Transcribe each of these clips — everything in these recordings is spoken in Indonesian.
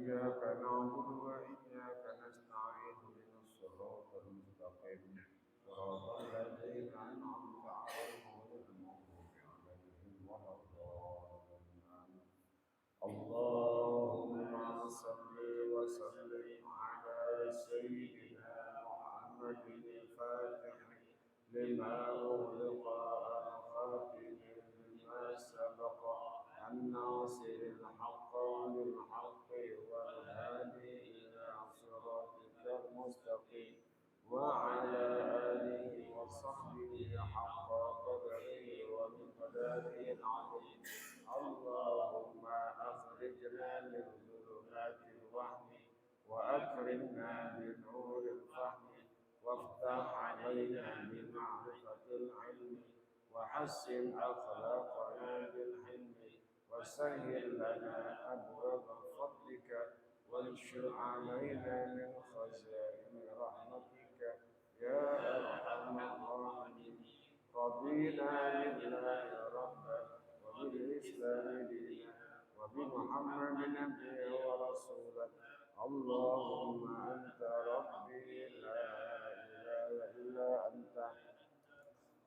إياك نعبد وإياك نستعين المستقيم صراط الذين أنعمت عليهم غير المغضوب عليهم ولا الضالين اللهم صل وسلم على سيدنا محمد الفاتح لما أغلق الخاتم لما سبق الناصر الحق بالحق والهادي إلى صراطك المستقيم وعلى آله وصحبه حق قدره ومقداره العظيم اللهم أخرجنا من ظلمات الوهم وأكرمنا بنور الفهم وافتح علينا بمعرفة العلم وحسن أخلاقنا بالحلم وسهل لنا أبواب فضلك وانشر علينا من خزائن رحمتك يا أرحم الراحمين رضينا بالله ربا وبالإسلام دينا وبمحمد نبيا ورسولا اللهم أنت ربي لا إله إلا أنت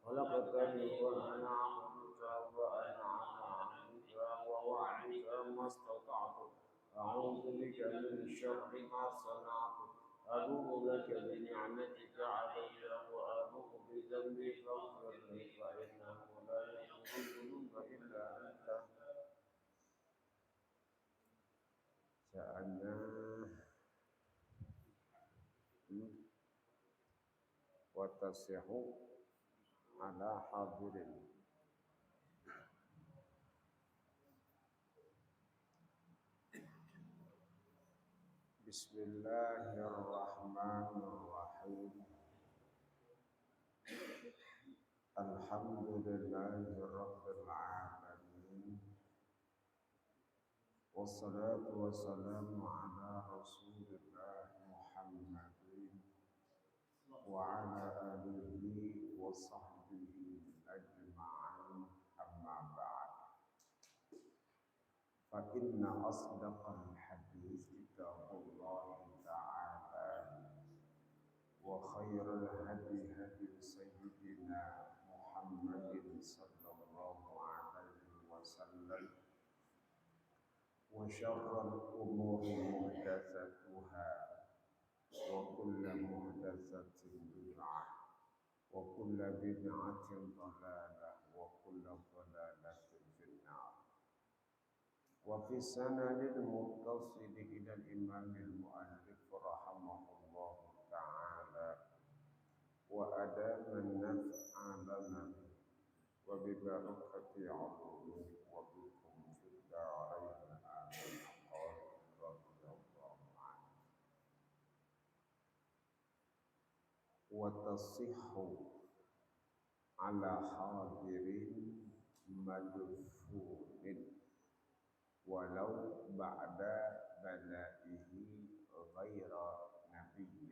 خلقتني وأنا عبدك وأنا عبدك ووعدك ما استطعت أعوذ بك من شر ما صنعت أبوء لك بنعمتك علي وأبوء بذنبي فاغفر لي فإنه لا يغفر الذنوب إلا أنت سألنا وتصح على حاضر بسم الله الرحمن الرحيم الحمد لله رب العالمين والصلاة والسلام على رسول الله محمد وعلى آله وصحبه أجمعين أما بعد فإن أصدق الحديث كتاب الله تعالى وخير الهدي هدي سيدنا محمد صلى الله عليه وسلم وشر الأمور محدثاتها وكل محدثة بدعة وكل بدعة ضلالة وكل ضلالة في النار وفي السند المتصل إلى الإمام المؤلف رحمه الله تعالى وأدام النفع لنا وببركة علومه وبكم في الدارين آمين قال رضي الله عنه وتصح على حاضر مدفون ولو بعد بلائه غير نبي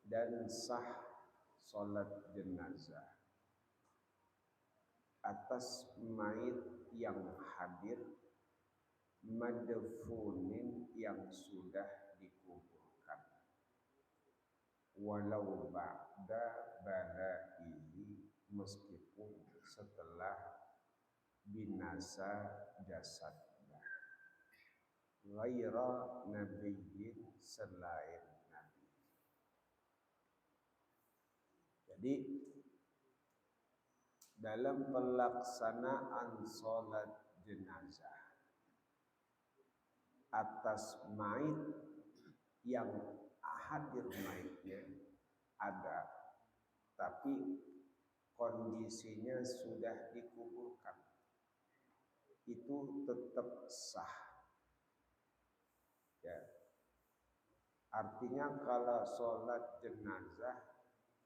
dan sah salat jenazah atas mayit yang hadir madfunin yang sudah dikuburkan walau ba'da balaihi meskipun setelah binasa jasadnya ghaira nabiyyin selain nabi. Jadi dalam pelaksanaan sholat jenazah atas mayit yang hadir mayitnya ada, tapi kondisinya sudah dikuburkan, itu tetap sah. Ya, artinya kalau sholat jenazah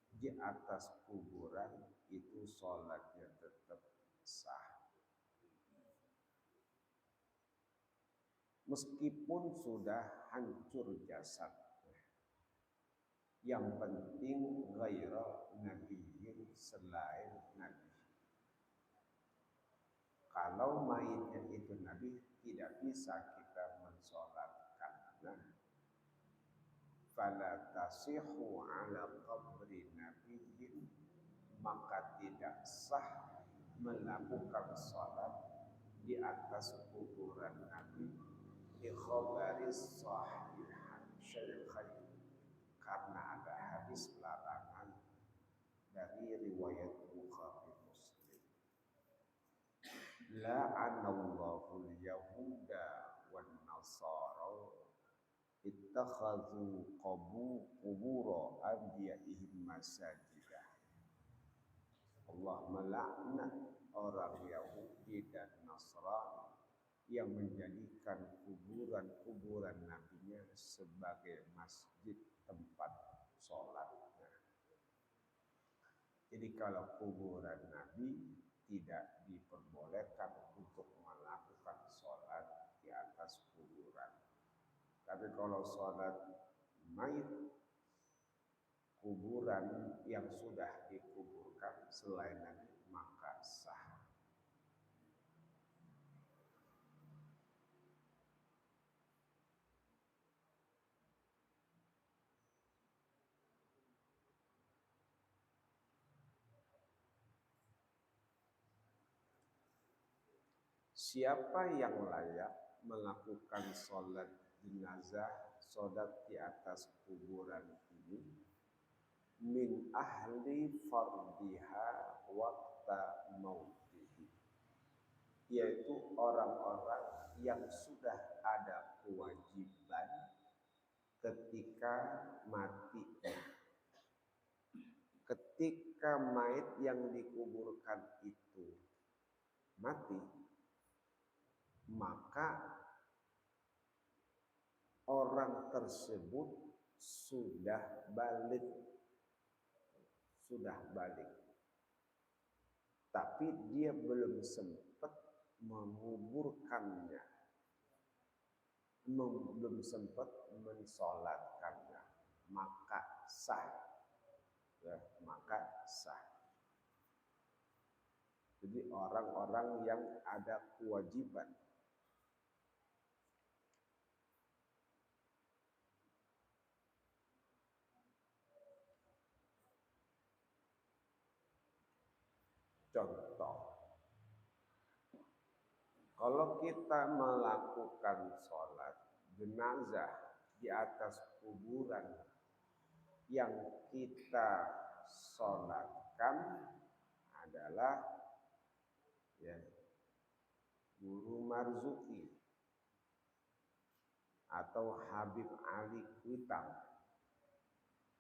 di atas kuburan itu sholatnya tetap sah meskipun sudah hancur jasad. Yang penting ghaira nabiyyin selain nabi. Kalau mayitnya itu nabi tidak bisa kita mensolatkannya. fala tasihu ala qabri nabiyyin, maka tidak sah melakukan salat di atas kuburan Nabi di khabaris sahihan syekhain, karena ada hadis larangan dari riwayat Bukhari Muslim. La'anallahu al-yahuda wan nasara ittakhadhu qubura anbiya'ihim masajidah. Allah melaknat orang Yahudi dan Nasrani yang menjadikan kuburan-kuburan nabinya sebagai masjid tempat sholatnya. Jadi kalau kuburan nabi tidak diperbolehkan untuk melakukan sholat di atas kuburan. Tapi kalau sholat mayit, kuburan yang sudah dikuburkan selain nabi, maka sah. Siapa yang layak melakukan sholat jenazah, sholat di atas kuburan ini? Min ahli fardiha waqta mautihi, yaitu orang-orang yang sudah ada kewajiban ketika matinya. Ketika mayit yang dikuburkan itu mati, maka orang tersebut sudah balik, tapi dia belum sempat menguburkannya, belum sempat mensolatkannya, maka sah, ya, maka sah. Jadi orang-orang yang ada kewajiban contoh, kalau kita melakukan sholat jenazah di atas kuburan yang kita sholatkan adalah ya, Guru Marzuki atau Habib Ali Kuitang.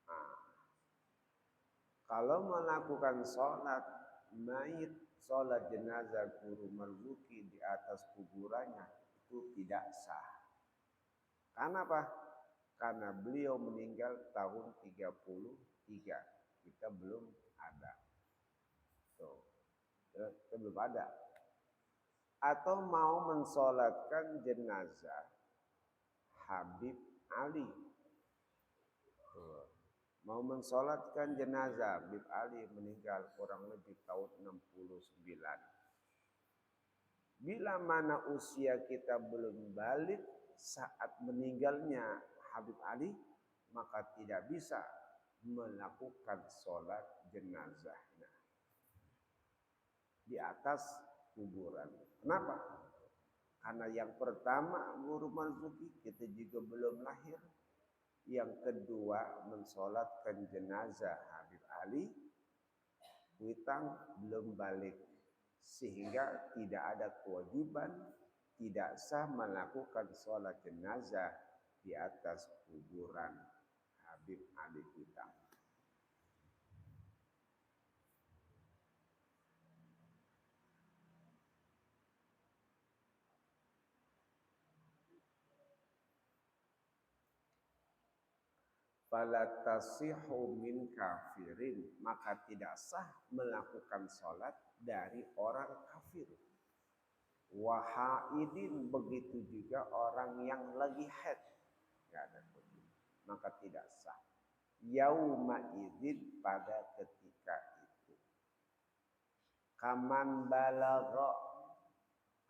Nah, kalau melakukan sholat mayit, sholat jenazah Guru Marzuki di atas kuburannya itu tidak sah. Karena apa? Karena beliau meninggal tahun 33. Kita belum ada. Tuh. Kita belum ada. Atau mau mensolatkan jenazah Habib Ali. Tuh. Mau mensolatkan jenazah Habib Ali meninggal kurang lebih tahun 69. Bila mana usia kita belum balik saat meninggalnya Habib Ali, maka tidak bisa melakukan sholat jenazahnya di atas kuburan. Kenapa? Karena yang pertama Guru Marzuki kita juga belum lahir. Yang kedua mensolatkan jenazah Habib Ali Kuitang belum balik, sehingga tidak ada kewajiban, tidak sah melakukan sholat jenazah di atas kuburan Habib Ali Kuitang. Fala tasihu min kafirin, maka tidak sah melakukan sholat dari orang kafir. Wahaidin, begitu juga orang yang lagi haid, nggak ada kewajiban, maka tidak sah. Yauma idzin, pada ketika itu. Kaman balagha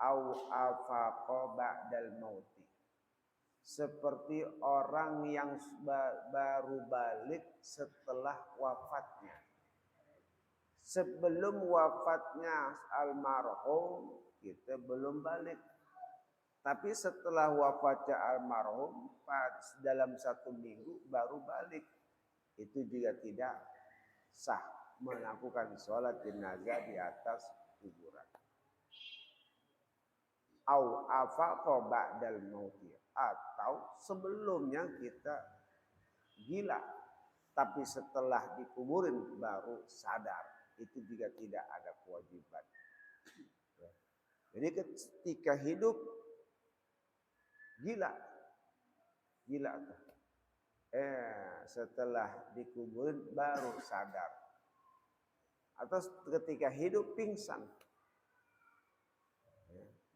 au afaqa ba'dal mauti, seperti orang yang baru balik setelah wafatnya. Sebelum wafatnya almarhum kita belum balik. Tapi setelah wafatnya almarhum dalam 1 minggu baru balik. Itu juga tidak sah melakukan sholat jenazah di atas kuburan. Au afaqa ba'dal mauti, atau sebelumnya kita gila tapi setelah dikuburin baru sadar, itu juga tidak ada kewajiban. Jadi ketika hidup gila tuh. Setelah dikuburin baru sadar. Atau ketika hidup pingsan.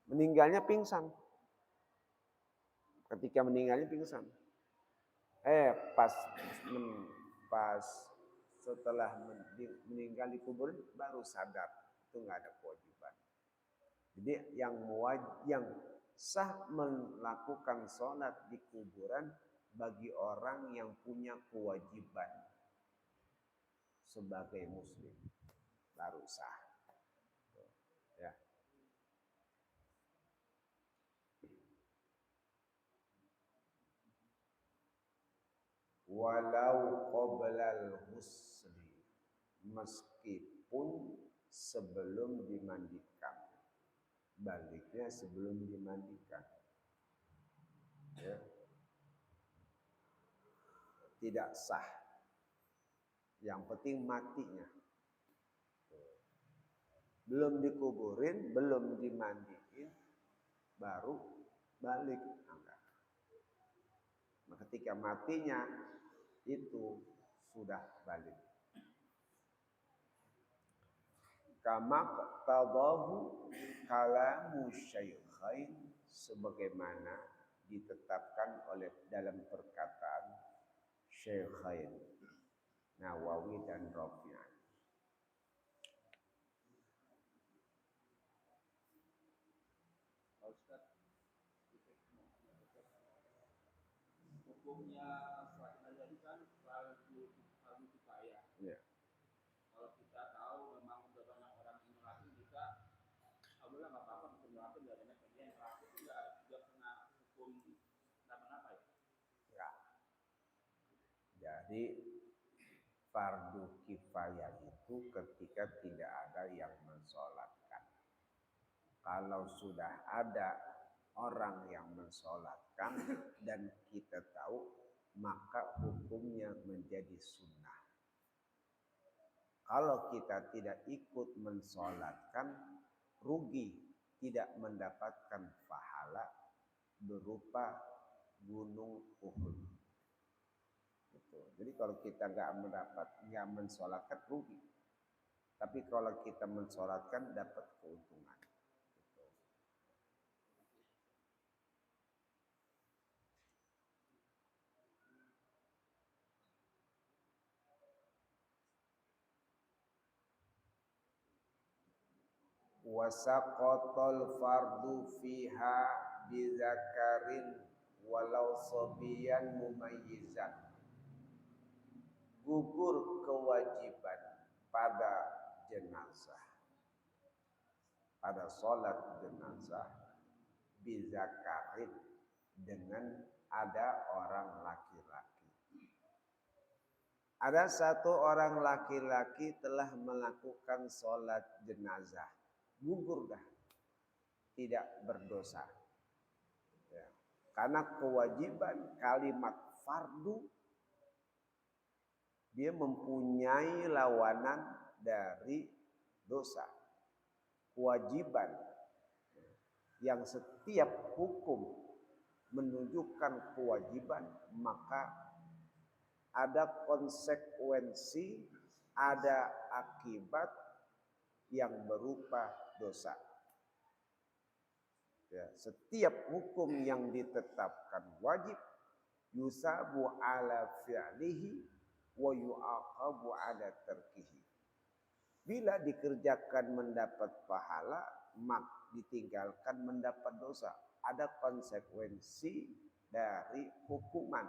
Meninggalnya pingsan. Ketika meninggalnya pingsan. Pas setelah meninggal dikuburin baru sadar. Itu nggak ada kewajiban. Jadi yang sah melakukan sholat di kuburan bagi orang yang punya kewajiban sebagai muslim baru sah. Ya. Walau qoblal husli, meskipun sebelum dimandikan. Baliknya sebelum dimandikan. Ya. Tidak sah. Yang penting matinya. Belum dikuburin, belum dimandiin, baru balik. Nah, ketika matinya itu sudah balik. Kama qadahu kalamu syaikhain, sebagaimana ditetapkan oleh dalam perkataan Syekhain Nawawi dan Rafi'an. Hukumnya sholat jenazah itu kan fardu kifayah. Ya. Kalau kita tahu memang udah banyak orang yang ngelakuin, kita alhamdulillah nggak apa-apa untuk ngelakuin, nggak banyak bagian ngelakuin, nggak kena hukum apa ya? Ya. Jadi fardu kifayah itu ketika tidak ada yang mensolatkan. Kalau sudah ada orang yang mensolatkan dan kita tahu, maka hukumnya menjadi sunnah. Kalau kita tidak ikut mensolatkan, rugi, tidak mendapatkan pahala berupa gunung Uhud. Jadi kalau kita nggak mensolatkan, rugi. Tapi kalau kita mensolatkan, dapat keuntungan. Wasaqatal fardu fiha bizakarin walau sobiyan mumayyizan. Gugur kewajiban pada jenazah, pada sholat jenazah, bizakarin, dengan ada orang laki-laki. Ada satu orang laki-laki telah melakukan sholat jenazah, gugur dah, tidak berdosa. Ya. Karena kewajiban kalimat fardu, dia mempunyai lawanan dari dosa. Kewajiban yang setiap hukum menunjukkan kewajiban, maka ada konsekuensi, ada akibat yang berupa dosa. Ya, setiap hukum yang ditetapkan wajib, yusabu ala fi'lihi wa yu'aqabu ala tarkihi. Bila dikerjakan mendapat pahala, mak ditinggalkan mendapat dosa. Ada konsekuensi dari hukuman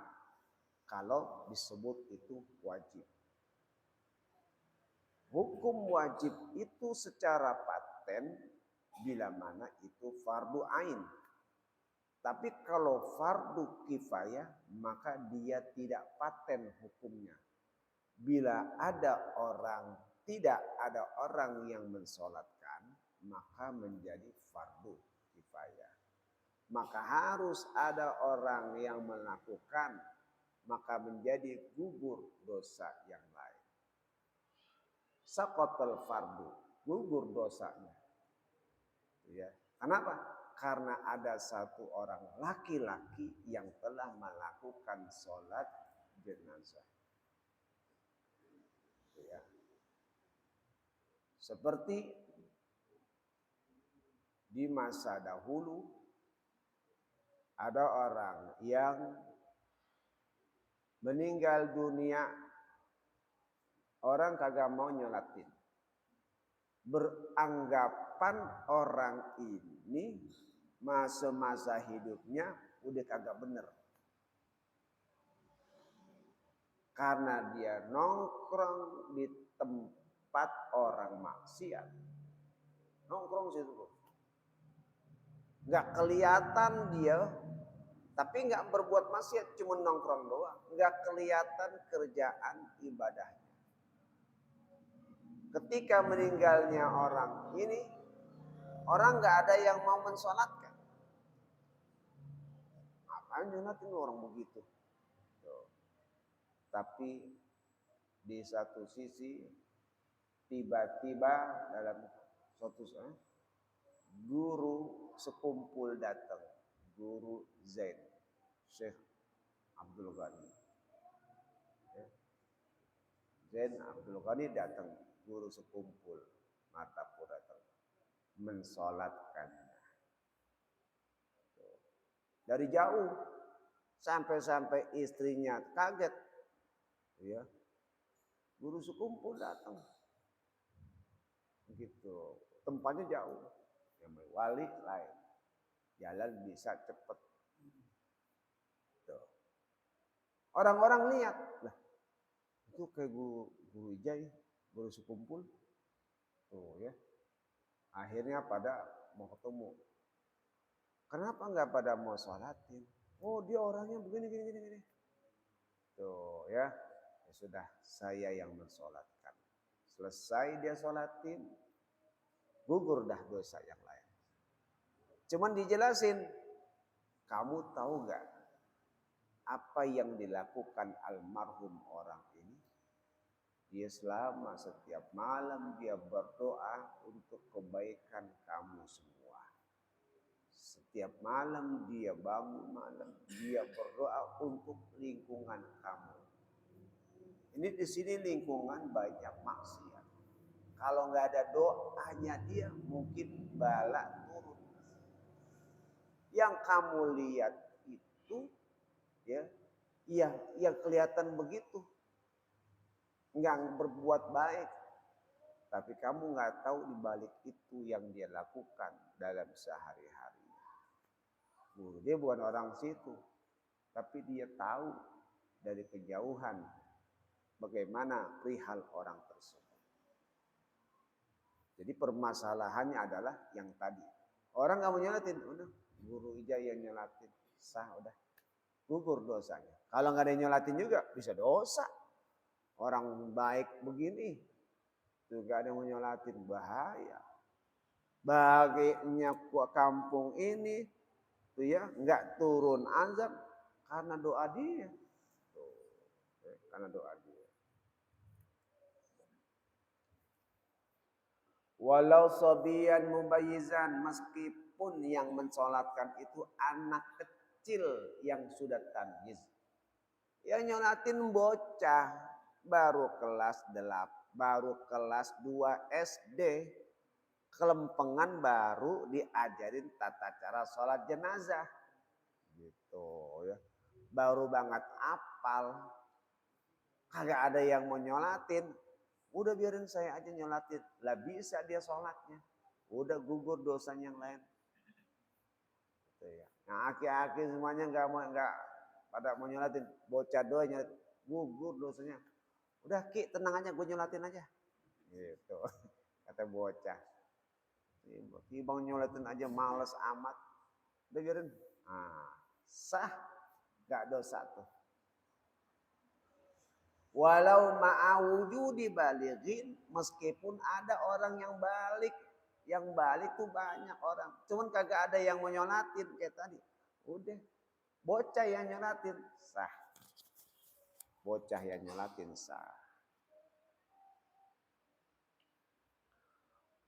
kalau disebut itu wajib. Hukum wajib itu secara paten bila mana itu fardu ain. Tapi kalau fardu kifayah maka dia tidak paten hukumnya. Bila tidak ada orang yang mensolatkan, maka menjadi fardu kifayah. Maka harus ada orang yang melakukan, maka menjadi gugur dosa yang lain. Saqatal fardu, gugur dosanya. Ya. Kenapa? Karena ada satu orang laki-laki yang telah melakukan sholat jenazah. Ya. Seperti di masa dahulu ada orang yang meninggal dunia, orang kagak mau nyolatin. Beranggapan orang ini masa-masa hidupnya udah kagak bener. Karena dia nongkrong di tempat orang maksiat. Nongkrong situ. Nggak kelihatan dia, tapi nggak berbuat maksiat, cuma nongkrong doang. Nggak kelihatan kerjaan ibadahnya. Ketika meninggalnya orang ini, orang nggak ada yang mau mensolatkan. Ngapain nyolatin orang begitu? Tuh. Tapi di satu sisi tiba-tiba dalam suatu saat guru sekumpul datang, guru Zain, Syekh Abdul Ghani. Zain Abdul Ghani datang, guru sekumpul Martapura datang mensolatkannya. Dari jauh sampai istrinya kaget, ya. Guru sekumpul datang, gitu. Tempatnya jauh, yang wali lain, jalan bisa cepet. Tuh. Orang-orang lihat, lah itu kayak guru Ijai, guru sekumpul, tuh ya. Akhirnya pada mau ketemu. Kenapa nggak pada mau sholatin? Oh dia orangnya begini. Tuh ya, ya sudah saya yang mensolatkan. Selesai dia sholatin, gugur dah dosa yang lain. Cuman dijelasin, kamu tahu nggak apa yang dilakukan almarhum orang ini? Dia selama setiap malam dia berdoa untuk kebaikan kamu semua. Setiap malam dia bangun malam, dia berdoa untuk lingkungan kamu. Ini di sini lingkungan banyak maksiat. Kalau nggak ada doanya dia, mungkin bala turun. Yang kamu lihat itu, ya, yang kelihatan begitu, nggak berbuat baik. Tapi kamu nggak tahu di balik itu yang dia lakukan dalam sehari-hari. Dia bukan orang situ, tapi dia tahu dari kejauhan bagaimana perihal orang tersebut. Jadi permasalahannya adalah yang tadi. Orang nggak mau nyolatin, udah guru Ijai yang nyolatin, sah udah, gugur dosanya. Kalau nggak ada yang nyolatin juga bisa dosa. Orang baik begini, juga ada yang mau nyolatin, bahaya. Baginya kampung ini, tuh ya, nggak turun azab karena doa dia. Tuh, karena doa dia. Walau sobian mubayyizan, meskipun yang mensolatkan itu anak kecil yang sudah tamyiz. Yang nyolatin bocah baru kelas 2 SD. Kelempengan baru diajarin tata cara sholat jenazah, gitu ya. Baru banget apal, kagak ada yang mau nyolatin. Udah biarin saya aja nyolatin, lah bisa dia sholatnya. Udah gugur dosanya yang lain. Tuh ya. Nah, aki-aki semuanya nggak pada mau nyolatin, bocah doa nyolatin, gugur dosanya. Udah Ki, tenang aja, gue nyolatin aja. Gitu. Kata bocah. Bang nyolatin aja males amat. Udah biarin. Nah, sah, gak dosa tuh. Walau ma'awujudi balighin, meskipun ada orang yang balik tuh banyak orang. Cuman kagak ada yang mau nyolatin kayak tadi. Udah, bocah yang nyolatin sah. Bocah yang nyolatin sah.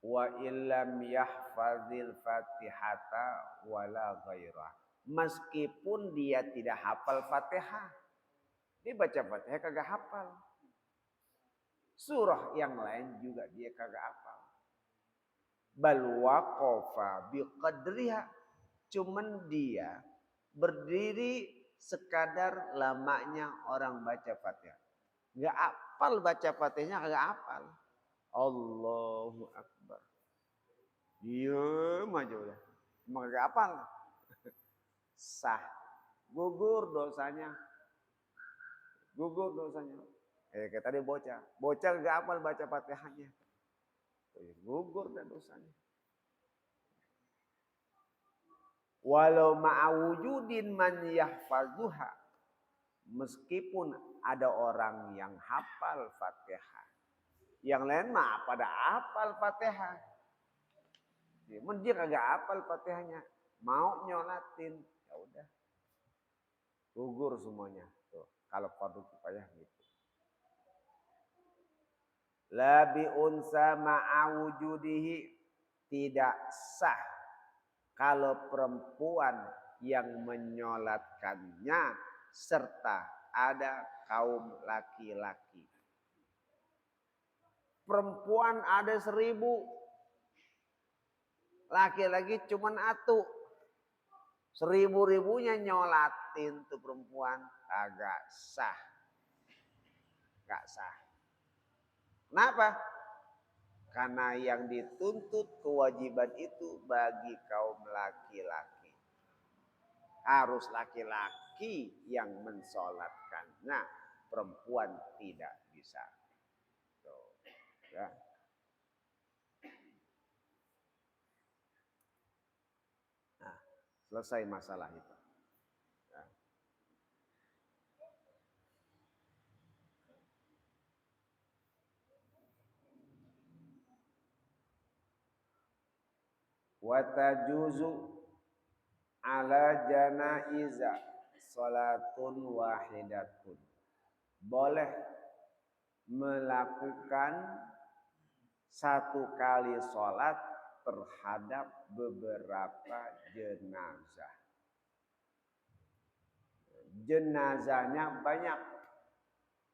Wa illam yahfazil fatihata wala ghairah. Meskipun dia tidak hafal Fatihah. Dia baca Fatihah kagak hafal. Surah yang lain juga dia kagak hafal. Bal waqafa biqadriha. Cuman dia berdiri sekadar lamanya orang baca Fatihah. Enggak hafal baca Fatihahnya, kagak hafal. Allahu Akbar. Diem aja udah. Emang kagak hafal. Sah. Gugur dosanya. Gugur dosanya. Kayak tadi bocah. Bocah gak hafal baca Fatihahnya. Gugur dan dosanya. Walau ma'awujudin man yahfazuha. Meskipun ada orang yang hafal Fatihah. Yang lain mah pada hafal Fatihah. Dia kagak hafal Fatihahnya. Mau nyolatin. Ya udah. Gugur semuanya. Tuh, kalau fardu kifayah gitu. La bi unsa ma'awujudihi, tidak sah kalau perempuan yang menyolatkannya serta ada kaum laki-laki. Perempuan ada 1000, laki-laki cuman atu. 1000-1000-nya nyolatin tuh perempuan, agak sah. Gak sah. Kenapa? Karena yang dituntut kewajiban itu bagi kaum laki-laki. Harus laki-laki yang mensolatkannya, perempuan tidak bisa. Tuh, ya. Nah, selesai masalah itu. Ya. Wa tajuzu ala janaiza salatun wahidatun. Boleh melakukan satu kali sholat terhadap beberapa jenazah. Jenazahnya banyak,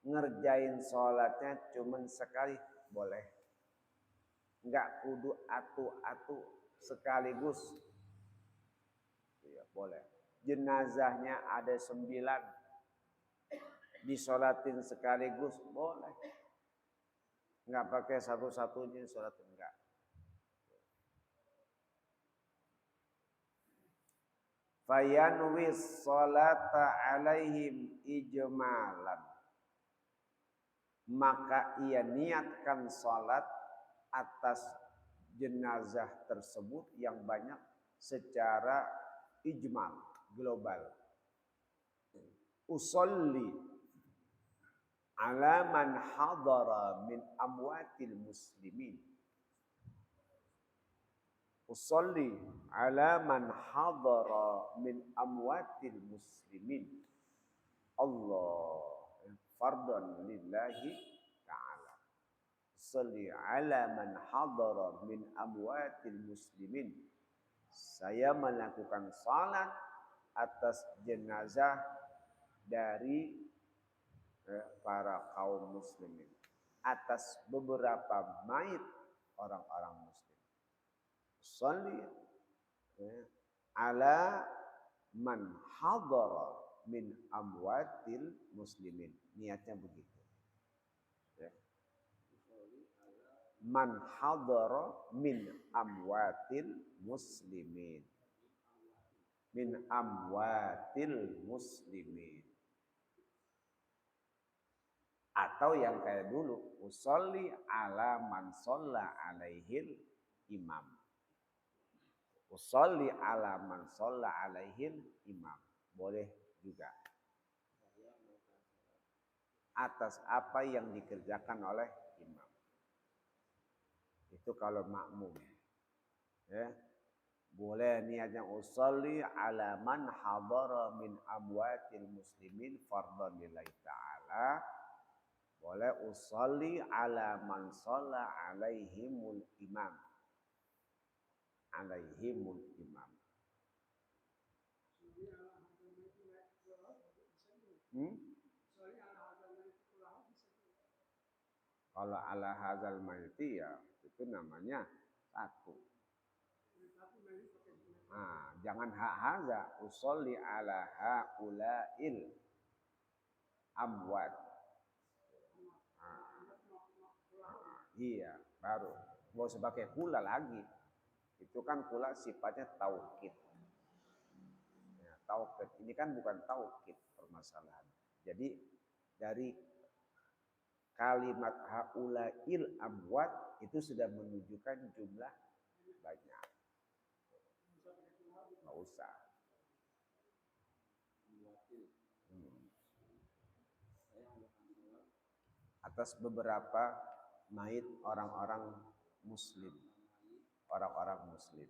ngerjain sholatnya cuman sekali boleh. Enggak kudu atu-atu sekaligus. Ya, boleh. Jenazahnya ada 9, disolatin sekaligus boleh. Enggak pakai satu-satunya sholat, enggak. Fayanwis sholata alaihim ijmalan. Maka ia niatkan sholat atas jenazah tersebut yang banyak secara ijmal, global. Usolli ala man hadara min amwatil muslimin. Usolli ala man hadara min amwatil muslimin. Allah fardhan lillahi ta'ala. Usolli ala man hadara min amwatil muslimin. Saya melakukan salat atas jenazah dari para kaum muslimin, atas beberapa mayit orang-orang muslim. Sholli ala man hadara min amwatil muslimin. Niatnya begitu. Ya. Man hadara min amwatil muslimin. min amwatil muslimin. Atau yang kayak dulu, usolli ala man sholla alaihil imam. Usolli ala man sholla alaihil imam. Boleh juga. Atas apa yang dikerjakan oleh imam. Itu kalau makmum. Ya. Boleh niatnya usolli ala man hadara min amwatil muslimin fardhan lillahi ta'ala. Boleh usolli ala man sholla alaihimul imam. Alaihimul imam. Kalau ala hazal maiti ya itu namanya satu. Nah, jangan hak haza usolli ala haulail amwat. Iya, baru. Mau sebagai kula lagi. Itu kan kula sifatnya taukid. Ya, taukid ini kan bukan taukid permasalahan. Jadi dari kalimat haulail amwat itu sudah menunjukkan jumlah banyak. Nggak usah. Atas beberapa mayit orang-orang muslim. Orang-orang muslim.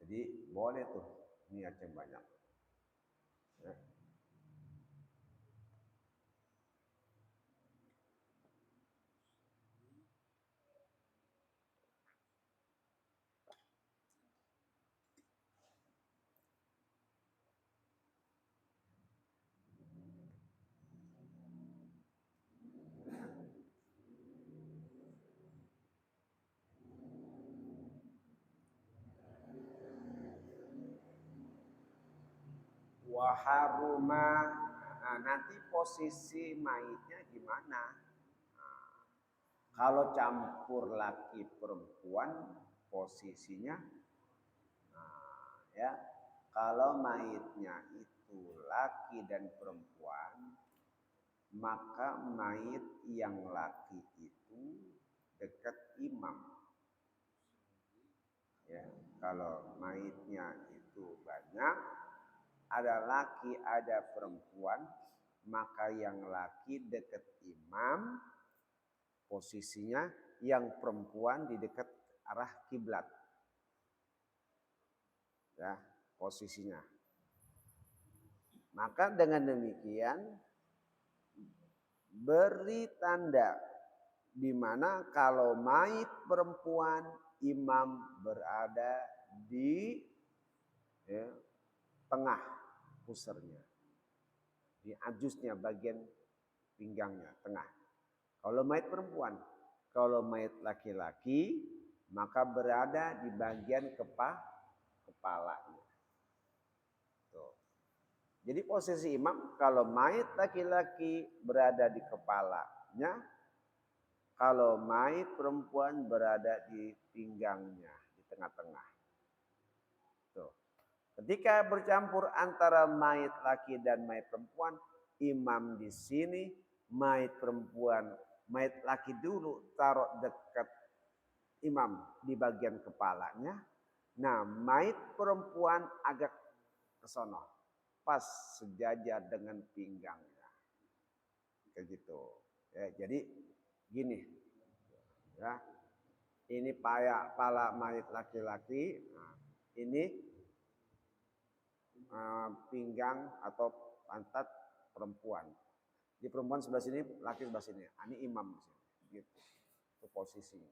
Jadi boleh tuh niat yang banyak. Ya. Waharuma, nah nanti posisi mayitnya gimana? Nah, kalau campur laki perempuan posisinya, nah, ya kalau mayitnya itu laki dan perempuan, maka mayit yang laki itu dekat imam. Ya, kalau mayitnya itu banyak, ada laki, ada perempuan, maka yang laki dekat imam posisinya, yang perempuan di dekat arah kiblat. Ya, posisinya. Maka dengan demikian beri tanda di mana kalau mayit perempuan imam berada di tengah pusernya, di ajusnya bagian pinggangnya tengah. Kalau mayit perempuan, kalau mayit laki-laki maka berada di bagian kepalanya. Tuh. Jadi posisi imam kalau mayit laki-laki berada di kepalanya, kalau mayit perempuan berada di pinggangnya, di tengah-tengah. Tuh. Ketika bercampur antara mayit laki dan mayit perempuan, imam di sini, mayit perempuan, mayit laki dulu taruh dekat imam di bagian kepalanya. Nah, mayit perempuan agak ke sono, pas sejajar dengan pinggangnya. Kayak gitu. Ya, jadi gini. Ya. Ini pala mayit laki-laki, nah, ini pinggang atau pantat perempuan. Di perempuan sebelah sini, laki sebelah sini. Ini imam di sini. Gitu. Itu posisinya.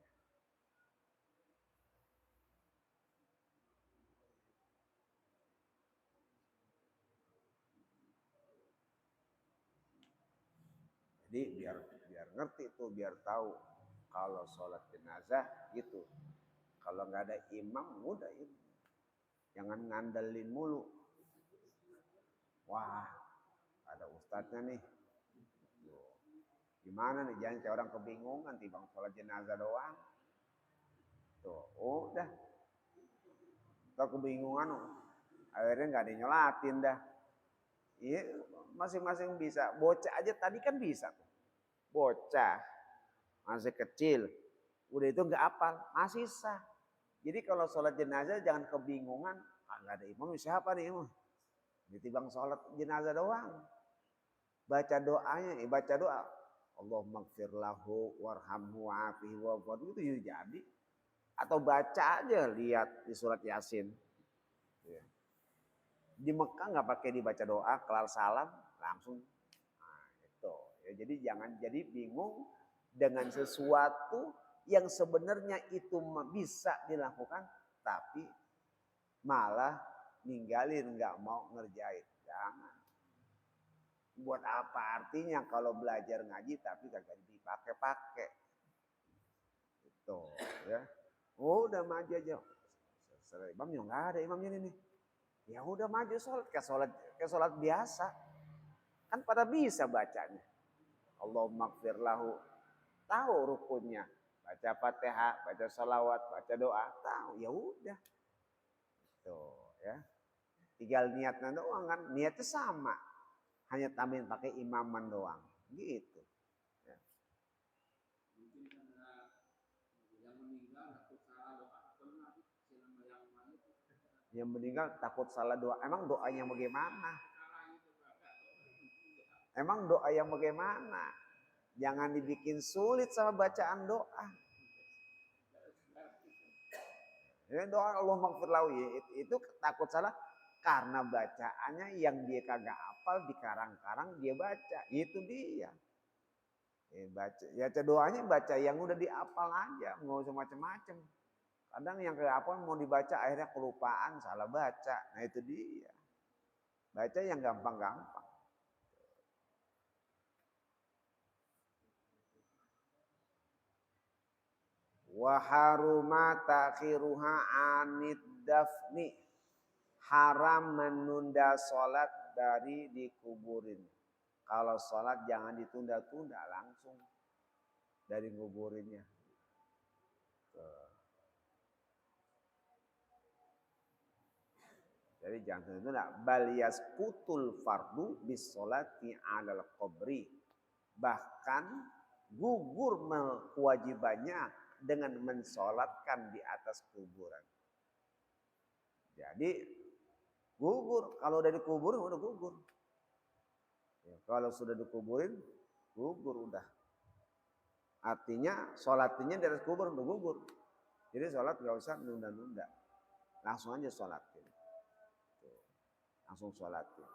Jadi biar ngerti tuh, biar tahu kalau sholat jenazah gitu. Kalau nggak ada imam, udah itu. Jangan ngandelin mulu. Wah, ada ustadznya nih. Gimana nih, jangan kayak orang kebingungan timbang sholat jenazah doang. Tuh, udah. Kalau kebingungan, akhirnya nggak ada yang nyolatin dah. Iya, masing-masing bisa. Bocah aja tadi kan bisa tuh. Bocah masih kecil, udah itu nggak apal, masih sah. Jadi kalau sholat jenazah jangan kebingungan, nggak ada imam, siapa nih imam? Ditimbang sholat jenazah doang. Baca doanya, baca doa. Allahumma gfir lahu warhamhu wa'afihi wa'afu, itu jadi. Atau baca aja, lihat di surat Yasin. Ya. Di Mekah nggak pakai dibaca doa, kelar salam langsung. Nah, itu. Ya, jadi jangan jadi bingung dengan sesuatu yang sebenarnya itu bisa dilakukan, tapi malah ninggalin, nggak mau ngerjain. Jangan. Buat apa artinya kalau belajar ngaji tapi kagak dipakai-pakai. Itu, ya. Oh, udah maju aja. Imamnya nggak ada imamnya ini. Ya udah maju sholat kayak sholat biasa. Kan pada bisa bacanya. Allahumma gfir lahu. Tahu rukunnya. Baca Fatihah, baca salawat, baca doa. Tahu, ya udah. Tuh, ya. Tinggal niatnya doang kan. Niatnya sama. Hanya tambahin pakai imaman doang. Gitu. Ya. Mungkin karena yang meninggal takut salah doa atau yang meninggal takut salah doa. Emang doa yang bagaimana? Emang doa yang bagaimana? Jangan dibikin sulit sama bacaan doa. Ya, doa Allah maghfirlahu, itu takut salah karena bacaannya yang dia kagak hafal di karang-karang dia baca. Itu dia. Baca doanya baca yang udah dihafal aja, nggak usah macam-macam. Kadang yang kayak apa mau dibaca akhirnya kelupaan, salah baca. Nah itu dia. Baca yang gampang-gampang. Wa haruma ta'khiruha anid dafni. Haram menunda sholat dari dikuburin. Kalau sholat jangan ditunda-tunda, langsung dari kuburinnya. Jadi jangan tunda-tunda. Bal yasqutul fardu bis sholati 'alal qabri. Bahkan gugur kewajibannya dengan mensolatkan di atas kuburan. Jadi gugur, kalau udah dikubur udah gugur. Ya, kalau sudah dikuburin gugur udah. Artinya sholatnya di atas kubur udah gugur. Jadi sholat nggak usah nunda-nunda, langsung aja sholatin. Langsung sholatin.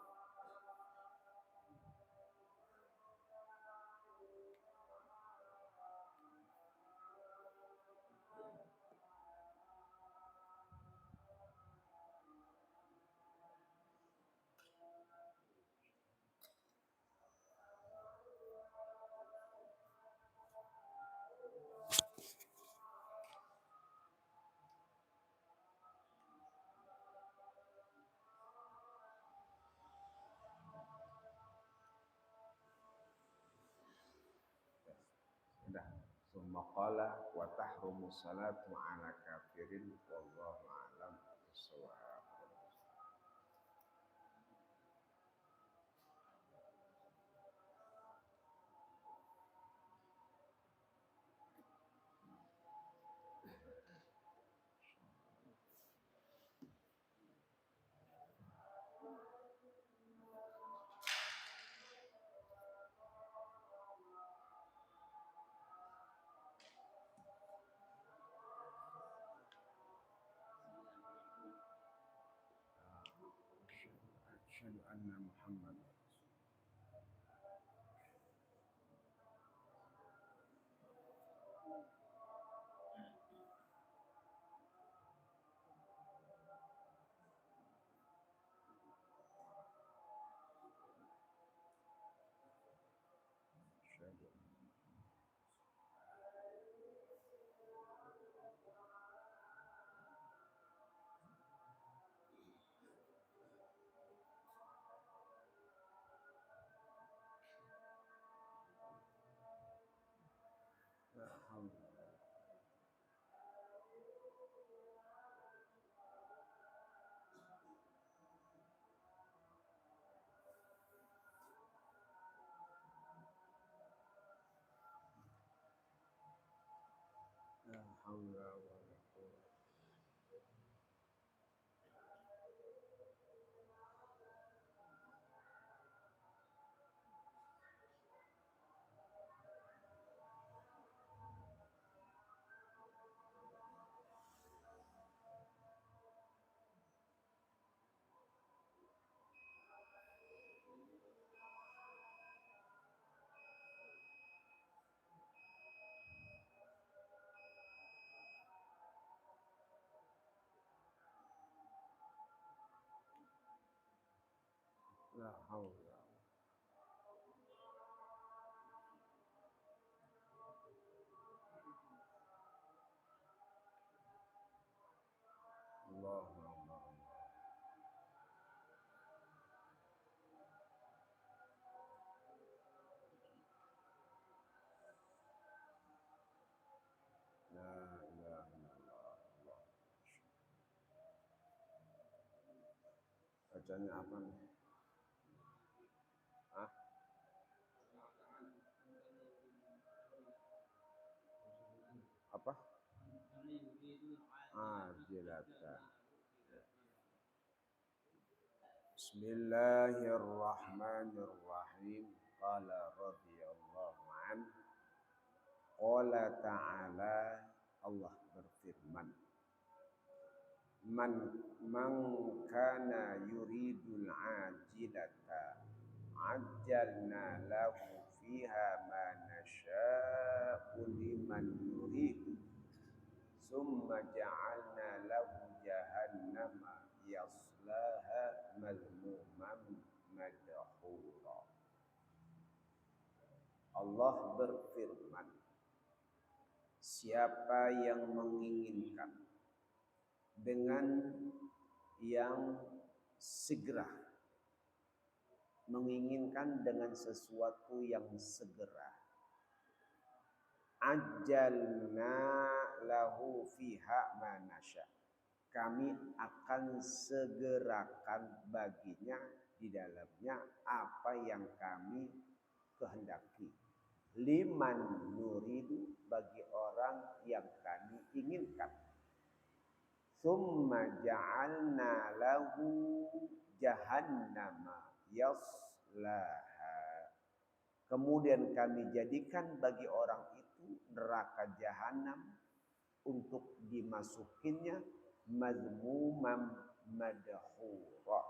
Udah. Summa qala wa tahrumu salatu ala kafirin wallahu a'lam bissawab. Asyhadu anna Muhammad haula wala quwwata. La haula. Allahu akbar. La ilaha illallah. Allah. Bacanya apa nih? Hah? Apa? Ajilatan. Bismillahirrahmanirrahim. Qala radhiyallahu anhu. Qala ta'ala, Allah berfirman, man kana yuridul ajilata ajjalna lahu fiha ma nasha'u liman nurid summa ja'alna lahu jahannama yaslaha madhmuman madhura. Allah berfirman, siapa yang menginginkan dengan yang segera, menginginkan dengan sesuatu yang segera, ajjalna lahu fiha ma nasya, kami akan segerakan baginya di dalamnya apa yang kami kehendaki. Liman nuridu, bagi orang yang kami inginkan. Summa ja'alna lahu jahannama yaslaha, kemudian kami jadikan bagi orang itu neraka jahanam untuk dimasukinnya, mazmumam madhura,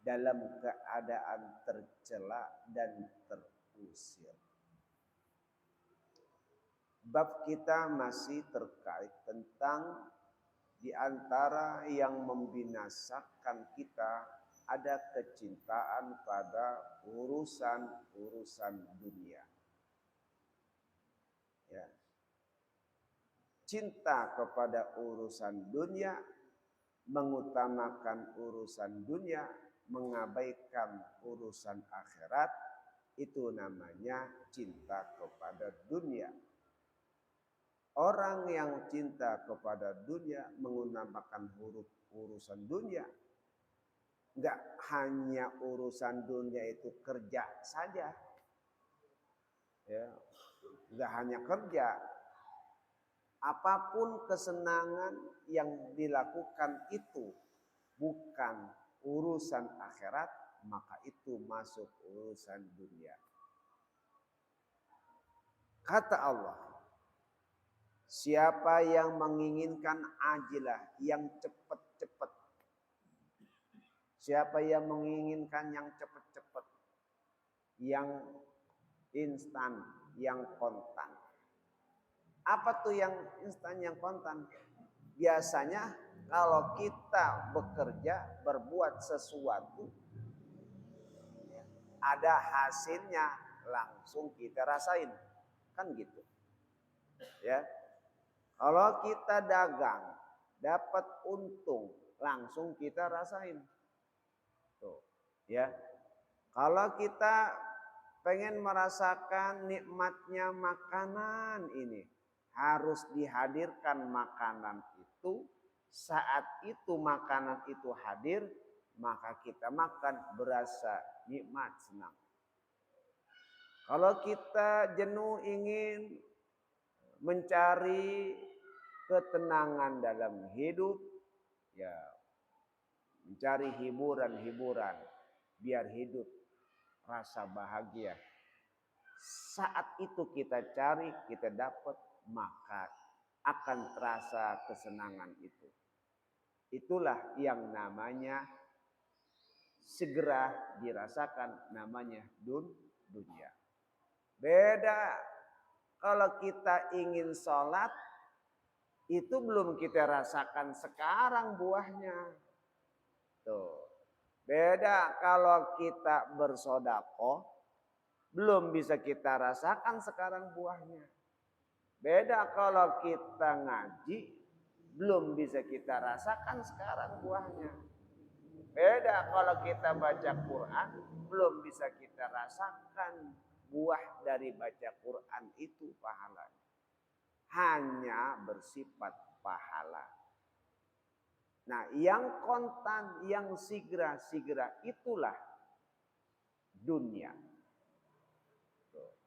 dalam keadaan tercela dan terusir. Bab kita masih terkait tentang di antara yang membinasakan kita ada kecintaan pada urusan-urusan dunia. Ya. Cinta kepada urusan dunia, mengutamakan urusan dunia, mengabaikan urusan akhirat, itu namanya cinta kepada dunia. Orang yang cinta kepada dunia, mengutamakan urusan dunia, enggak hanya urusan dunia itu kerja saja, ya, enggak hanya kerja, apapun kesenangan yang dilakukan itu bukan urusan akhirat, maka itu masuk urusan dunia. Kata Allah, siapa yang menginginkan ajilah, yang cepat-cepat. Siapa yang menginginkan yang cepat-cepat, yang instan, yang kontan. Apa tuh yang instan, yang kontan? Biasanya kalau kita bekerja, berbuat sesuatu, ada hasilnya, langsung kita rasain. Kan gitu. Ya. Kalau kita dagang, dapat untung, langsung kita rasain. Tuh, ya. Kalau kita pengen merasakan nikmatnya makanan ini, harus dihadirkan makanan itu. Saat itu makanan itu hadir, maka kita makan, berasa nikmat, senang. Kalau kita jenuh ingin mencari ketenangan dalam hidup, ya mencari hiburan-hiburan biar hidup rasa bahagia. Saat itu kita cari, kita dapat, maka akan terasa kesenangan itu. Itulah yang namanya segera dirasakan, namanya dunia. Beda kalau kita ingin sholat, itu belum kita rasakan sekarang buahnya. Tuh. Beda kalau kita bersedekah, belum bisa kita rasakan sekarang buahnya. Beda kalau kita ngaji, belum bisa kita rasakan sekarang buahnya. Beda kalau kita baca Quran, belum bisa kita rasakan buah dari baca Quran itu pahalanya. Hanya bersifat pahala. Nah, yang kontan, yang segera itulah dunia.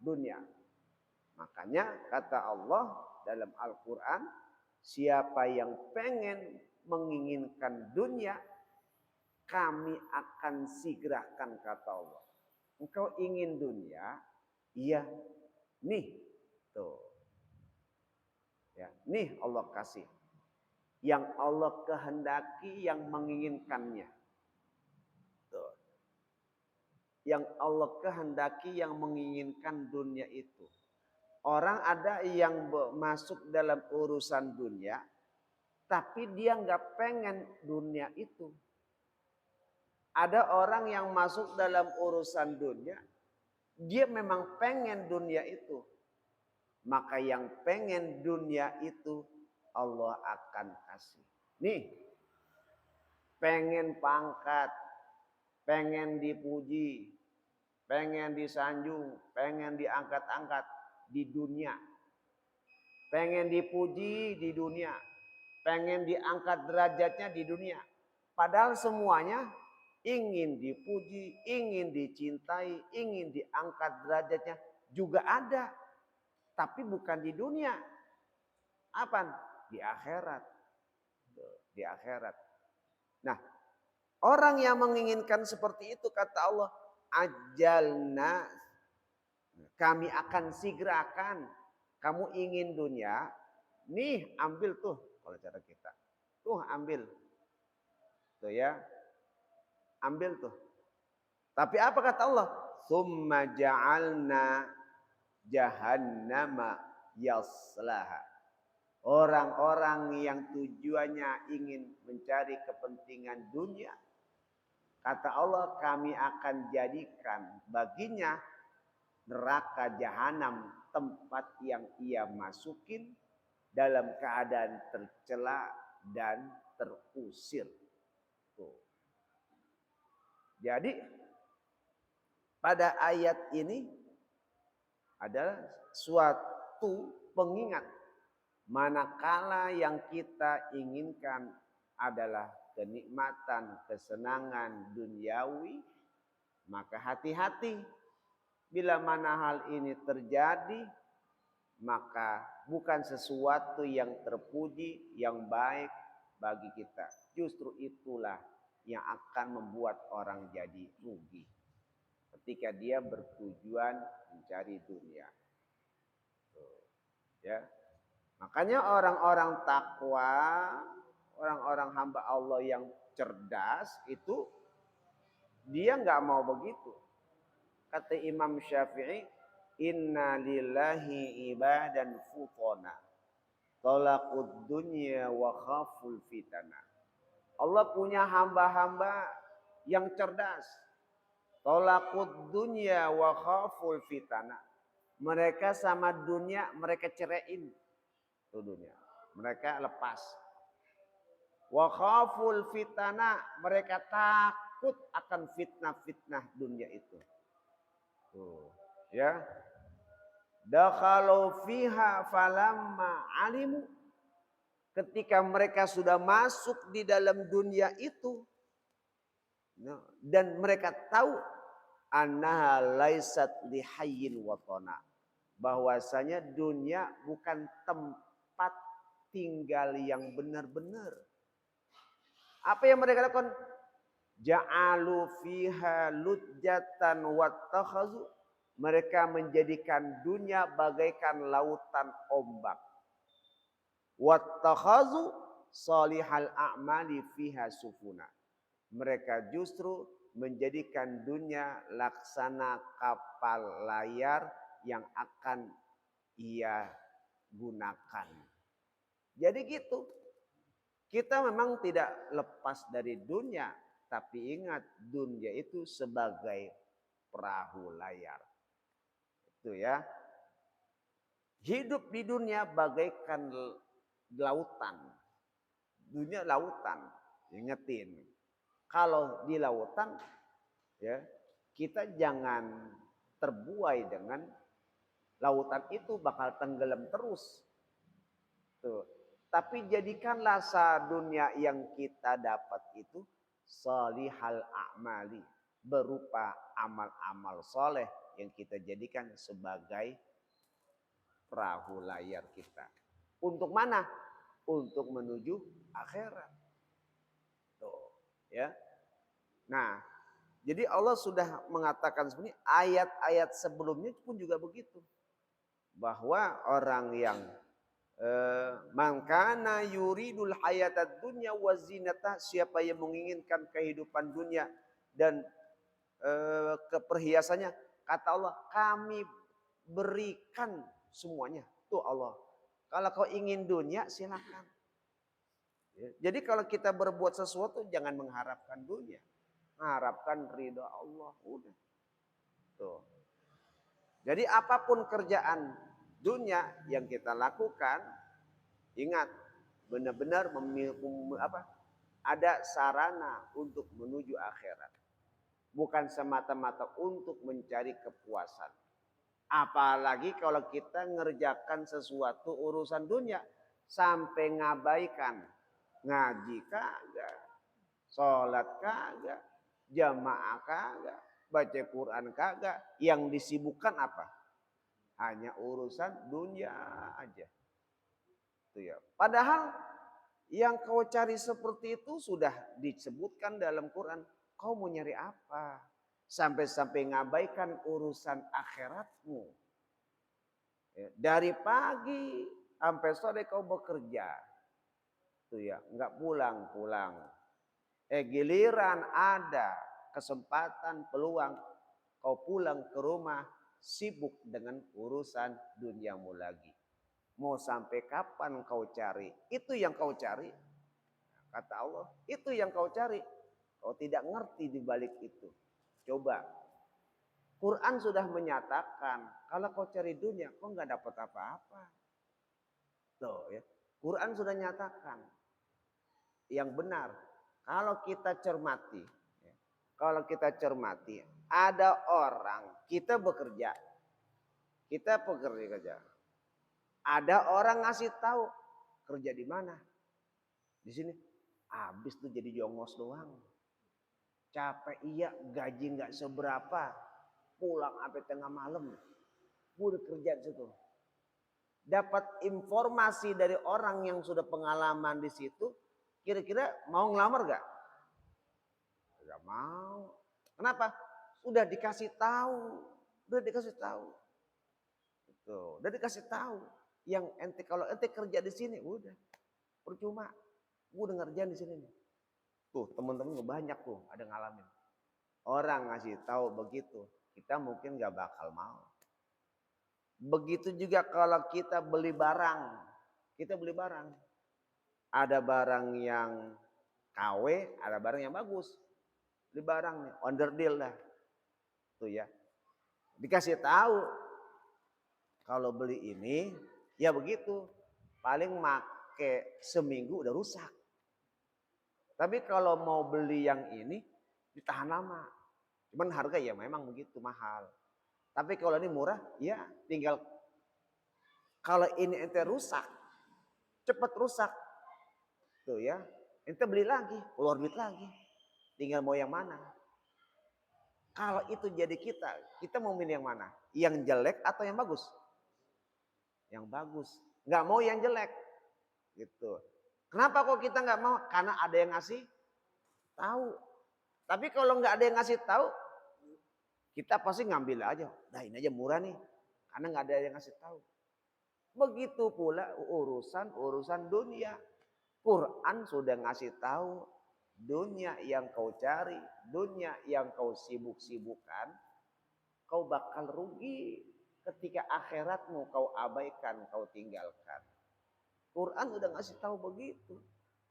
Dunia. Makanya kata Allah dalam Al-Quran, siapa yang pengen menginginkan dunia, kami akan segerakan, kata Allah. Engkau ingin dunia? Iya. Nih, tuh. Ya, nih Allah kasih. Yang Allah kehendaki, yang menginginkannya. Tuh. Yang Allah kehendaki, yang menginginkan dunia itu. Orang ada yang masuk dalam urusan dunia, tapi dia nggak pengen dunia itu. Ada orang yang masuk dalam urusan dunia, dia memang pengen dunia itu. Maka yang pengen dunia itu Allah akan kasih. Nih, pengen pangkat, pengen dipuji, pengen disanjung, pengen diangkat-angkat di dunia. Pengen dipuji di dunia, pengen diangkat derajatnya di dunia. Padahal semuanya ingin dipuji, ingin dicintai, ingin diangkat derajatnya juga ada. Tapi bukan di dunia. Apa? Di akhirat. Di akhirat. Nah, orang yang menginginkan seperti itu, kata Allah, ajalna, kami akan segerakan. Kamu ingin dunia, nih ambil tuh, kalau cara kita. Tuh ambil. Tuh ya. Ambil tuh. Tapi apa kata Allah? Tsumma ja'alna jahannama yaslaha. Orang-orang yang tujuannya ingin mencari kepentingan dunia, kata Allah, kami akan jadikan baginya neraka jahanam, tempat yang ia masukin dalam keadaan tercela dan terusir. Tuh. Jadi pada ayat ini adalah suatu pengingat, manakala yang kita inginkan adalah kenikmatan, kesenangan duniawi, maka hati-hati. Bila mana hal ini terjadi, maka bukan sesuatu yang terpuji, yang baik bagi kita. Justru itulah yang akan membuat orang jadi rugi ketika dia bertujuan mencari dunia. Ya. Makanya orang-orang takwa, orang-orang hamba Allah yang cerdas itu dia nggak mau begitu. Kata Imam Syafi'i, inna lillahi ibadan futona, talaqud dunya wa khaful fitana. Allah punya hamba-hamba yang cerdas. Talaqud dunya wa khaful fitana. Mereka sama dunia, mereka ceraiin tuh dunia. Mereka lepas. Wa khaful fitana, mereka takut akan fitnah-fitnah dunia itu. Tuh, ya. Dakhalu fiha falamma alimu, ketika mereka sudah masuk di dalam dunia itu dan mereka tahu annaha laisat lihayyin watana, bahwasanya dunia bukan tempat tinggal yang benar-benar. Apa yang mereka lakukan? Ja'alu fiha lujjatan wattakhazu. Mereka menjadikan dunia bagaikan lautan ombak. Wattakhazu salihal a'mali fiha sufuna. Mereka justru menjadikan dunia laksana kapal layar yang akan ia gunakan. Jadi gitu. Kita memang tidak lepas dari dunia, tapi ingat dunia itu sebagai perahu layar. Itu ya. Hidup di dunia bagaikan lautan. Dunia lautan. Ingetin. Kalau di lautan ya, kita jangan terbuai dengan lautan itu bakal tenggelam terus. Tuh. Tapi jadikanlah dunia yang kita dapat itu salihal a'mali, berupa amal-amal soleh yang kita jadikan sebagai perahu layar kita. Untuk mana? Untuk menuju akhirat. Tuh, ya. Nah, jadi Allah sudah mengatakan sebenarnya ayat-ayat sebelumnya pun juga begitu. Bahwa orang yang man kana yuridul hayatad dunya wa zinata, siapa yang menginginkan kehidupan dunia dan keperhiasannya, kata Allah, kami berikan semuanya. Tuh Allah. Kalau kau ingin dunia silakan. Jadi kalau kita berbuat sesuatu jangan mengharapkan dunia. Mengharapkan ridha Allah. Udah. Tuh. Jadi apapun kerjaan dunia yang kita lakukan, ingat benar-benar ada sarana untuk menuju akhirat. Bukan semata-mata untuk mencari kepuasan. Apalagi kalau kita ngerjakan sesuatu urusan dunia sampai ngabaikan ngaji kagak, sholat kagak, jamaah kagak, baca Quran kagak, yang disibukkan apa? Hanya urusan dunia aja. Itu ya. Padahal yang kau cari seperti itu sudah disebutkan dalam Quran. Kau mau nyari apa? Sampai-sampai ngabaikan urusan akhiratmu. Ya, dari pagi sampai sore kau bekerja. Tuh ya, nggak pulang-pulang. Giliran ada kesempatan, peluang, kau pulang ke rumah sibuk dengan urusan duniamu lagi. Mau sampai kapan kau cari? Itu yang kau cari. Kata Allah, itu yang kau cari. Kau tidak ngerti di balik itu. Coba. Quran sudah menyatakan, kalau kau cari dunia, kau nggak dapat apa-apa. Tuh ya. Quran sudah nyatakan. Yang benar. Kalau kita cermati. Kalau kita cermati. Ada orang, kita bekerja. Kita bekerja. Ada orang ngasih tahu kerja di mana? Di sini. Habis tuh jadi jongos doang. Capek iya, gaji nggak seberapa. Pulang sampai tengah malam. Gue udah kerja di situ. Dapat informasi dari orang yang sudah pengalaman di situ. Kira-kira mau ngelamar gak? Gak mau. Kenapa? Udah dikasih tahu. Udah dikasih tahu. Tuh, udah dikasih tahu. Yang ente kalau ente kerja di sini udah percuma. Gue udah ngerjain di sini nih. Tuh teman-teman banyak tuh ada ngalamin. Orang ngasih tahu begitu, kita mungkin gak bakal mau. Begitu juga kalau kita beli barang. Kita beli barang. Ada barang yang KW, ada barang yang bagus. Beli barang nih, underdeal dah. Tuh ya. Dikasih tahu kalau beli ini ya begitu. Paling make seminggu udah rusak. Tapi kalau mau beli yang ini ditahan lama. Cuman harga ya memang begitu mahal. Tapi kalau ini murah, ya tinggal kalau ini ente rusak, cepat rusak. Tuh ya, ente beli lagi, keluar duit lagi. Tinggal mau yang mana. Kalau itu jadi kita mau milih yang mana? Yang jelek atau yang bagus? Yang bagus. Nggak mau yang jelek. Gitu. Kenapa kok kita nggak mau? Karena ada yang ngasih tahu. Tapi kalau nggak ada yang ngasih tahu, kita pasti ngambil aja. Nah ini aja murah nih, karena nggak ada yang ngasih tahu. Begitu pula urusan dunia. Quran sudah ngasih tahu dunia yang kau cari, dunia yang kau sibuk-sibukkan, kau bakal rugi ketika akhiratmu kau abaikan, kau tinggalkan. Quran udah ngasih tahu begitu.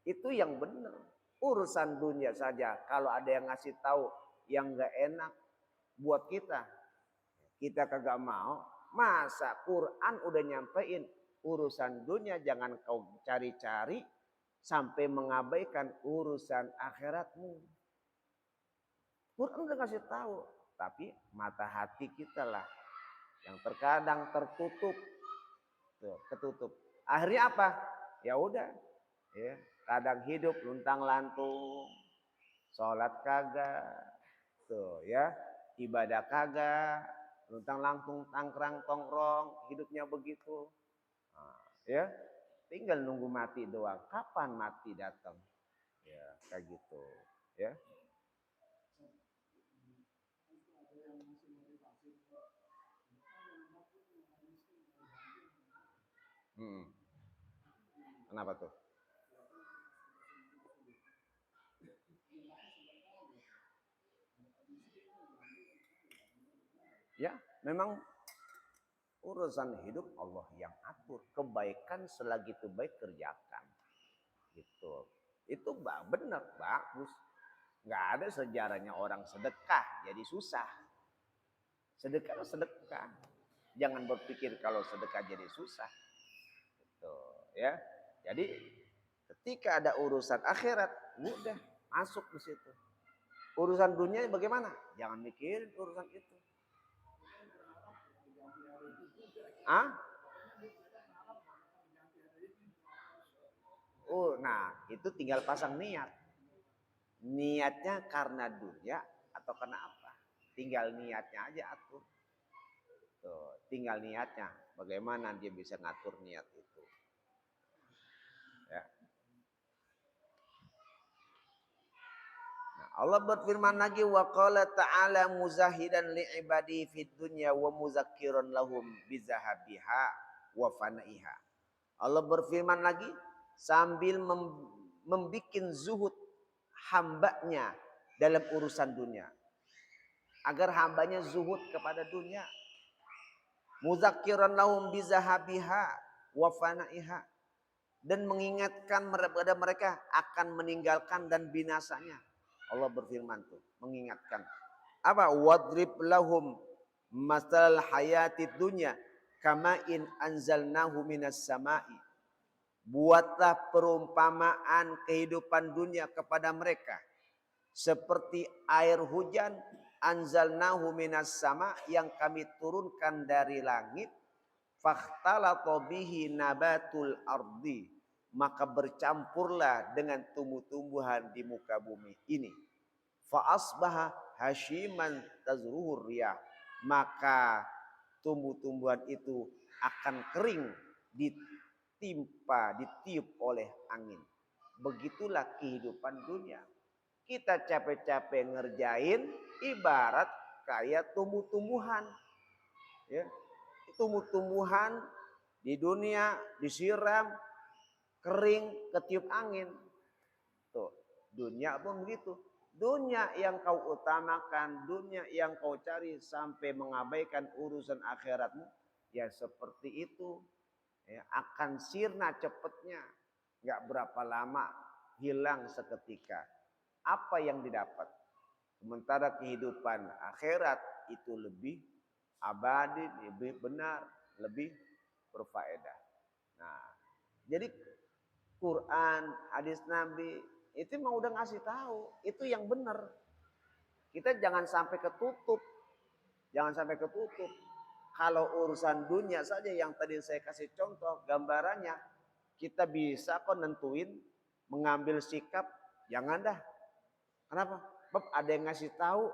Itu yang benar. Urusan dunia saja kalau ada yang ngasih tahu yang nggak enak buat kita kagak mau. Masa Quran udah nyampein urusan dunia jangan kau cari-cari sampai mengabaikan urusan akhiratmu. Quran udah kasih tahu, tapi mata hati kita lah yang terkadang tertutup. Tuh, ketutup. Akhirnya apa? Ya udah, ya, kadang hidup luntang-lantung, sholat kagak, tuh ya, ibadah kagak, luntang-lantung, tangkrang, tongkrong, hidupnya begitu. Nah, ya, tinggal nunggu mati doang. Kapan mati datang? Ya, kayak gitu. Ya. Hmm. Kenapa tuh? Ya, memang urusan hidup Allah yang atur. Kebaikan selagi itu baik kerjakan. Gitu. Itu benar, bagus. Nggak ada sejarahnya orang sedekah jadi susah. Sedekah sedekah. Jangan berpikir kalau sedekah jadi susah. Gitu, ya. Jadi ketika ada urusan akhirat, udah masuk di situ. Urusan dunia bagaimana? Jangan mikirin urusan itu. Ah? Oh, nah itu tinggal pasang niat. Niatnya karena dunia atau karena apa? Tinggal niatnya aja atur. Tuh, tinggal niatnya. Bagaimana dia bisa ngatur niat itu. Ya. Nah, Allah berfirman lagi wa qala ta'ala muzahidan li'ibadi fid dunya wa muzakkiran lahum bizahabiha wa fanaiha. Allah berfirman lagi sambil membikin zuhud hambanya dalam urusan dunia. Agar hambanya zuhud kepada dunia. Muzakkiran lahum bizahabiha wa fanaiha. Dan mengingatkan kepada mereka akan meninggalkan dan binasanya. Allah berfirman tuh, mengingatkan. Apa? Wadrib lahum masalal hayatid dunya kama in anzalnahu minas sama'i. Buatlah perumpamaan kehidupan dunia kepada mereka seperti air hujan anzalnahu minas sama yang kami turunkan dari langit fakhtalata bihi nabatul ardi maka bercampurlah dengan tumbuh-tumbuhan di muka bumi ini fa asbaha hasyiman tazruhur riyah maka tumbuh-tumbuhan itu akan kering ditiup oleh angin. Begitulah kehidupan dunia. Kita capek-capek ngerjain ibarat kayak tumbuh-tumbuhan. Ya. Tumbuh-tumbuhan di dunia disiram, kering, ketiup angin. Tuh, dunia pun begitu. Dunia yang kau utamakan, dunia yang kau cari sampai mengabaikan urusan akhiratmu, ya seperti itu. Ya, akan sirna cepatnya. Nggak berapa lama hilang seketika. Apa yang didapat? Sementara kehidupan akhirat itu lebih abadi, lebih benar, lebih berfaedah. Nah, jadi Quran, hadis Nabi itu mau udah ngasih tahu, itu yang benar. Kita jangan sampai ketutup. Jangan sampai ketutup. Kalau urusan dunia saja yang tadi saya kasih contoh gambarannya, kita bisa kok nentuin mengambil sikap, jangan dah. Kenapa? Bab ada yang ngasih tahu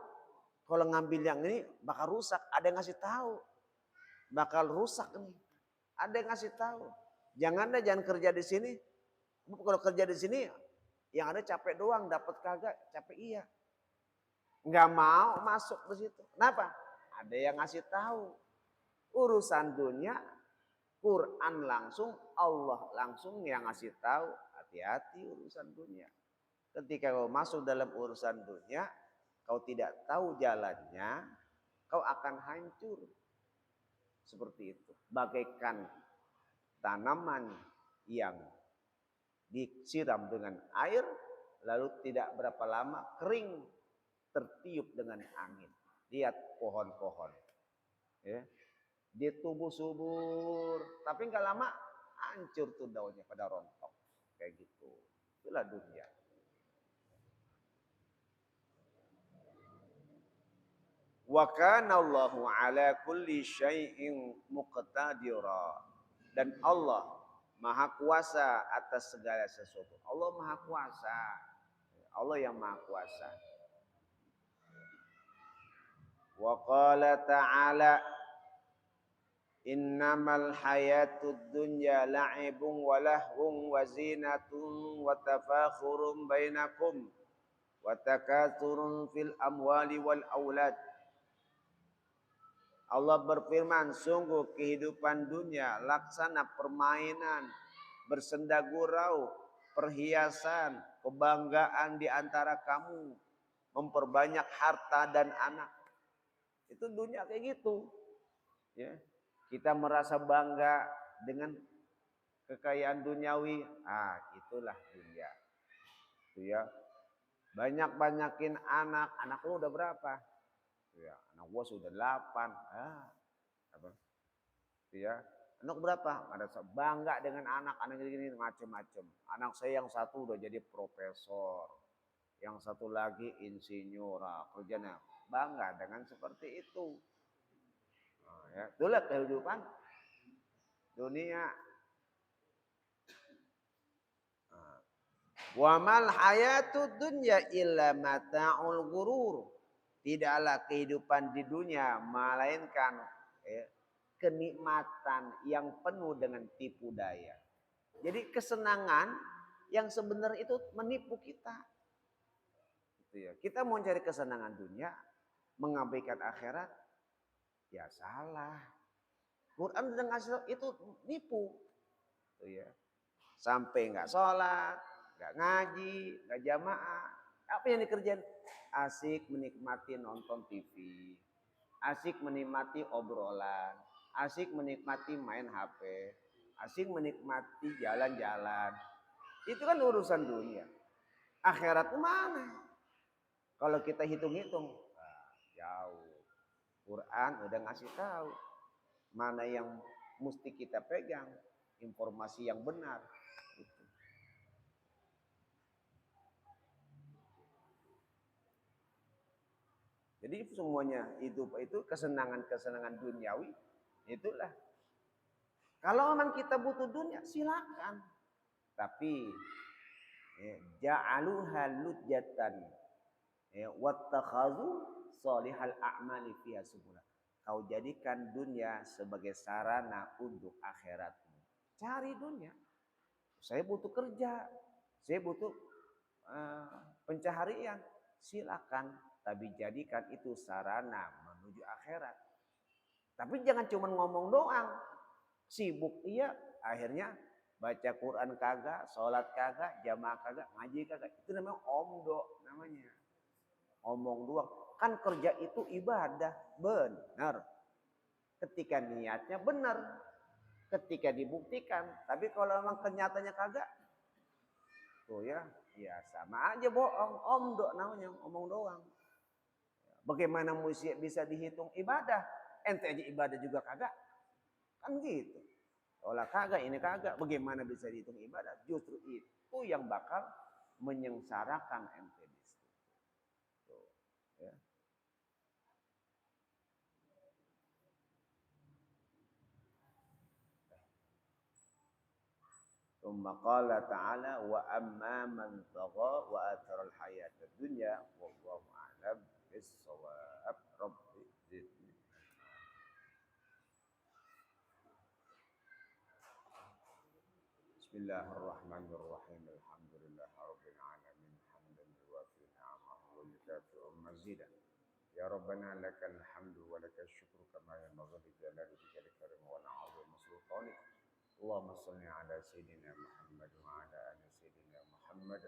kalau ngambil yang ini bakal rusak, ada yang ngasih tahu bakal rusak nih. Ada yang ngasih tahu. Jangan dah jangan kerja di sini, Kalau kerja di sini yang ada capek doang, dapat kagak, capek iya. Nggak mau masuk ke situ. Kenapa? Ada yang ngasih tahu. Urusan dunia, Quran langsung, Allah langsung yang ngasih tahu. Hati-hati urusan dunia. Ketika kau masuk dalam urusan dunia, kau tidak tahu jalannya, kau akan hancur. Seperti itu. Bagaikan tanaman yang disiram dengan air, lalu tidak berapa lama kering, tertiup dengan angin. Lihat pohon-pohon, ya, dia tumbuh subur, tapi nggak lama hancur tuh daunnya pada rontok, kayak gitu. Itulah dunia. Wa kana Allahu ala kulli syai'in muqtadira. Dan Allah Maha Kuasa atas segala sesuatu. Allah Maha Kuasa. Allah yang Maha Kuasa. Wa qala ta'ala innamal hayatud dunya la'ibun wa lahwun wa zinatun wa tafakhurun bainakum wa takathurun fil amwali wal aulad. Allah berfirman, sungguh kehidupan dunia laksana permainan, bersenda gurau, perhiasan, kebanggaan di antara kamu, memperbanyak harta dan anak. Itu dunia kayak gitu. Ya. Kita merasa bangga dengan kekayaan duniawi. Itulah dunia. Itu ya. Banyak-banyakin anak. Anak lu udah berapa? Ya, anak gua sudah 8. Apa? Ya. Anak berapa? Ada bangga dengan anak gini macam-macam. Anak saya yang satu udah jadi profesor. Yang satu lagi insinyur, kerjanya bangga dengan seperti itu. Ya, itulah kehidupan dunia. Wa mal hayatud dunya illa mata'ul ghurur. Tidaklah kehidupan di dunia melainkan kenikmatan yang penuh dengan tipu daya. Jadi kesenangan yang sebenarnya itu menipu kita. Gitu ya. Kita mau cari kesenangan dunia, mengabaikan akhirat, ya salah. Quran udah ngasih itu nipu. Gitu ya. Sampai nggak sholat, nggak ngaji, nggak jamaah. Apa yang dikerjain? Asik menikmati nonton TV, asik menikmati obrolan, asik menikmati main HP, asik menikmati jalan-jalan. Itu kan urusan dunia. Akhirat mana? Kalau kita hitung-hitung, jauh. Quran udah ngasih tahu mana yang mesti kita pegang, informasi yang benar. Jadi semuanya itu kesenangan-kesenangan duniawi itulah. Kalau memang kita butuh dunia silakan. Tapi ja'aluha lujjatan wattakhazu salihal a'mali fiha subula. Kau jadikan dunia sebagai sarana untuk akhiratmu. Cari dunia. Saya butuh kerja. Saya butuh pencaharian. Silakan. Tapi jadikan itu sarana menuju akhirat. Tapi jangan cuma ngomong doang. Sibuk iya, akhirnya baca Quran kagak, sholat kagak, jamaah kagak, ngaji kagak. Itu namanya omdo namanya. Omong doang. Kan kerja itu ibadah, benar. Ketika niatnya benar. Ketika dibuktikan. Tapi kalau memang kenyataannya kagak, tuh ya sama aja bohong. Omdo namanya, omong doang. Bagaimana bisa dihitung ibadah? Ente aja ibadah juga kagak. Kan gitu. Olah kagak, ini kagak. Bagaimana bisa dihitung ibadah? Justru itu yang bakal menyengsarakan ente di situ. Tuh, ya. Tsumma qala ta'ala wa amma man tagha wa athara al-hayata dunya wallahu a'lam bis-shawab. Rabbi zidni. Bismillah. Bismillahirrahmanirrahim. Alhamdulillahirabbil alamin. Hamdan yuwafi ni'amahu wa yukafi'u mazidah. Ya Rabbana lakal hamdu wa lakal syukru kama yanbaghi li jalali wajhika karim wa na'udzu sultanik. Allahumma shalli ala sayyidina Muhammad wa ala ali sayyidina Muhammad.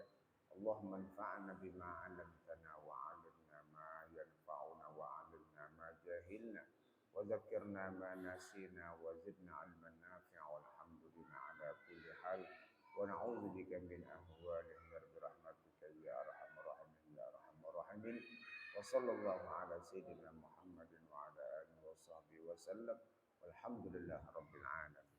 Allahumma anfa'na bima 'allamtana wa 'allimna ma yanfa'una wa 'allimna ma jahilna wa dzakkirna ma nasina wa zidna 'ilman nafi'a walhamdulillah ala kulli hal wa na'udzu bika min ahwalin bi rahmatika ya arhamar rahimin ya arhamar rahimin. Wa sallallahu ala sayyidina Muhammadin wa ala alihi wa sahbihi wa sallam. Walhamdulillah rabbil alamin.